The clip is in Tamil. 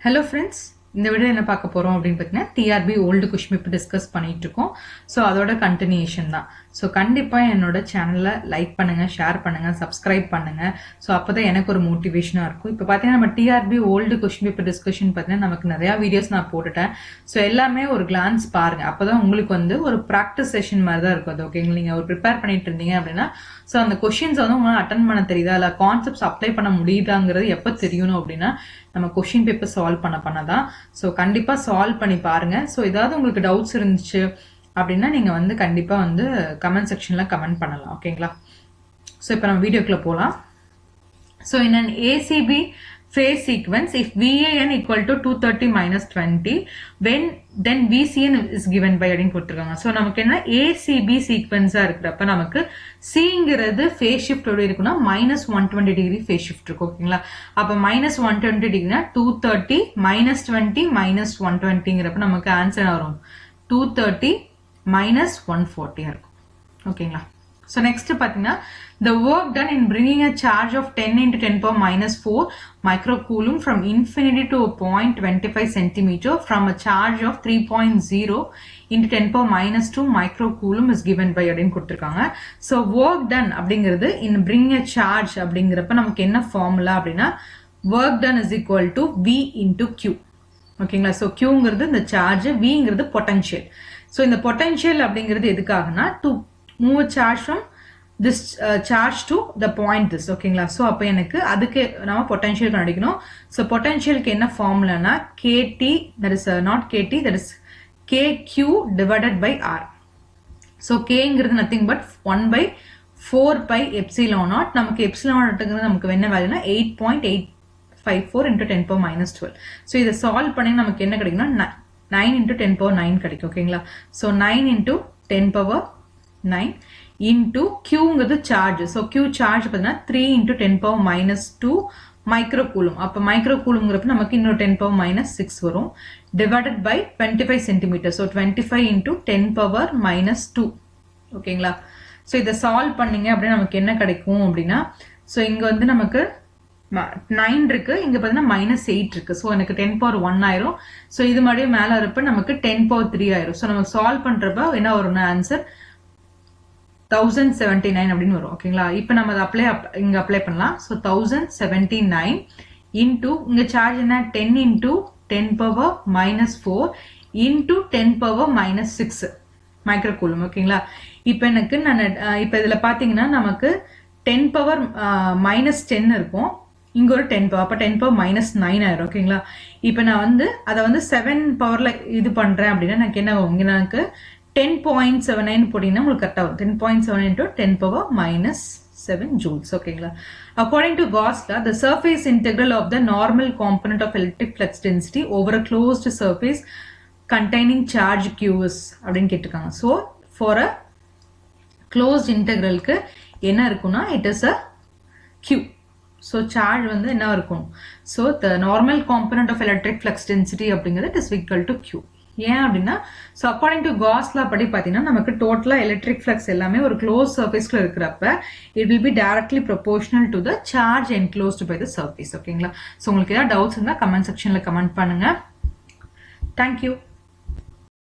Hello friends, இந்த வீடியோ என்ன பார்க்க போறோம் அப்படினு பார்த்தீங்கன்னா TRB old question paper discuss பண்ணிட்டு இருக்கோம். சோ அதோட கண்டினியூஷன் தான். சோ கண்டிப்பா என்னோட சேனலை லைக் பண்ணுங்க, ஷேர் பண்ணுங்க, சப்ஸ்கிரைப் பண்ணுங்க. சோ அப்பதான் எனக்கு ஒரு மோட்டிவேஷனா இருக்கும். இப்போ பாத்தீங்கன்னா நம்ம TRB old question paper discussion பார்த்தீங்கன்னா நமக்கு நிறைய வீடியோஸ் நான் போட்டுட்டேன். சோ எல்லாமே ஒரு கிளான்ஸ் பாருங்க. அப்பதான் உங்களுக்கு வந்து ஒரு பிராக்டிஸ் செஷன் மாதிரி தான் இருக்கும். அது ஓகேங்களா? நீங்க ஒரு ப்ரிப்பேர் பண்ணிட்டு இருந்தீங்க அப்படின்னா சோ அந்த क्वेश्चंस வந்து உங்களுக்கு அட்டெண்ட் பண்ண தெரியுதா இல்ல கான்செப்ட்ஸ் அப்ளை பண்ண முடியுதாங்கிறது எப்ப தெரியணும் அப்படின்னா நம்ம क्वेश्चन பேப்பர் சால்வ் பண்ணதான். சோ கண்டிப்பா சால்வ் பண்ணி பாருங்க. சோ ஏதாவது உங்களுக்கு டவுட்ஸ் இருந்துச்சு அப்படின்னா நீங்க வந்து கண்டிப்பா வந்து கமெண்ட் செக்ஷன்ல கமெண்ட் பண்ணலாம். ஓகேங்களா? சோ இப்போ நம்ம வீடியோக்குள்ள போலாம். So in an ACB phase sequence, if VAN equal to 230 minus 20, then VCN is given by அப்படின்னு கொடுத்துருக்காங்க. ஸோ நமக்கு என்ன ACB சீக்வன்ஸா இருக்கிறப்ப நமக்கு சிங்கிறது ஃபேஸ் ஷிஃப்ட் எப்படி இருக்குன்னா -120 ஃபேஸ் ஷிஃப்ட் இருக்கும். ஓகேங்களா? அப்ப -120 230 -20 -120ங்கிறப்ப நமக்கு ஆன்சர் வரும் 230 -140 இருக்கும். ஓகேங்களா? So next பாத்தீங்கன்னா the work done in bringing a charge of 10 into 10 power minus 4 microcoulomb from infinity to a point 25 centimeter from a charge of 3.0 into 10 power minus 2 microcoulomb is given by அப்படின்னு கொடுத்திருக்காங்க. So work done அப்படிங்கிறது in bringing a charge அப்படிங்கிறப்ப நமக்கு என்ன ஃபார்முலா அப்படின்னா work done is equal to V into Q. ஓகேங்களா? So Qங்கிறது இந்த சார்ஜ், Vங்கிறது பொட்டன்ஷியல். So இந்த பொட்டன்ஷியல் அப்படிங்கிறது எதுக்காகனா to move a charge from this charge to the point this. ஓகேங்களா? சோ அப்ப எனக்கு அதுக்கு நாம பொட்டன்ஷியல் கண்டுபிடிக்கணும். சோ பொட்டன்ஷியலுக்கு என்ன ஃபார்முலானா KT, that is not KT, that is KQ divided by R. So Kங்கிறது nothing but 1/4 pi epsilon naught. நமக்கு epsilon naughtங்கிறது நமக்கு என்ன value 8.854 into 10 power minus 12. So இத சால்வ் பண்ணி நமக்கு என்ன கிடைக்கும்னா 9 into 10 power 9 கிடைக்கும். ஓகேங்களா? சோ 9 into 10 power 9 into Qங்கிறது சார்ஜ். சோ Q சார்ஜ் பார்த்தீங்கன்னா 3 into 10 power minus 2 மைக்ரோகூலும். அப்ப மைக்ரோகூலும்ங்கிறப்ப நமக்கு இன்னொரு 10 power minus 6 வரும். Divided by 25 centimetre. So 25 into 10 power minus 2. ஓகேங்களா? சோ இதை சால்வ் பண்ணீங்க அப்படின்னா நமக்கு என்ன கிடைக்கும் அப்படின்னா சோ இங்க வந்து நமக்கு 9 இருக்கு, இங்க பாத்தீங்கன்னா -8 இருக்கு. சோ எனக்கு 10 power 1 ஆயிரும். சோ இது மாதிரியே மேல இருப்ப நமக்கு 10 power 3 ஆயிரும். சோ நமக்கு சால்வ் பண்றப்ப என்ன வரும்னா ஆன்சர் 1079 அப்படின்னு வரும். ஓகேங்களா? இப்போ நம்ம அதை இங்க அப்ளை பண்ணலாம். சோ 1079 into இங்க சார்ஜ் என்ன 10 into 10 power minus 4 into 10 power minus 6 மைக்ரோகூலும். ஓகேங்களா? இப்போ எனக்கு நான் இப்போ இதுல பாத்தீங்கன்னா நமக்கு 10 power minus 10 இருக்கும், இங்க ஒரு 10 power, அப்ப 10 power minus 9 ஆயிரும். ஓகேங்களா? இப்போ நான் வந்து அதை வந்து 7 பவர்ல இது பண்றேன் அப்படின்னா எனக்கு என்ன ஆகும்? இங்க எனக்கு 10.79 போட்டீங்கன்னா உங்களுக்கு கரெக்டா வரும். 10.7 into 10 power minus 7 joules. ஓகேங்களா? According to Gauss law, the surface integral of the normal component of electric flux density over a closed surface containing charge Q is அப்படின்னு கேட்டிருக்காங்க. So for a closed integralக்கு என்ன இருக்கும்னா it is a Q. So charge வந்து என்ன இருக்கும்? So the normal component of electric flux density அப்படிங்கிறது it is equal to Q. ஏன் அப்படின்னா so according to Gauss law படி பாத்தீங்கன்னா நமக்கு டோட்டலா எலக்ட்ரிக் ஃப்ளக்ஸ் எல்லாமே ஒரு க்ளோஸ் சர்ஃபேஸ்ல இருக்கிறப்ப it will be directly proportional to the charge enclosed by the surface. ஓகேங்களா? சோ உங்களுக்கு ஏதாவது டவுட்ஸ் இருந்தா கமெண்ட் செக்ஷன்ல கமெண்ட் பண்ணுங்க. Thank you.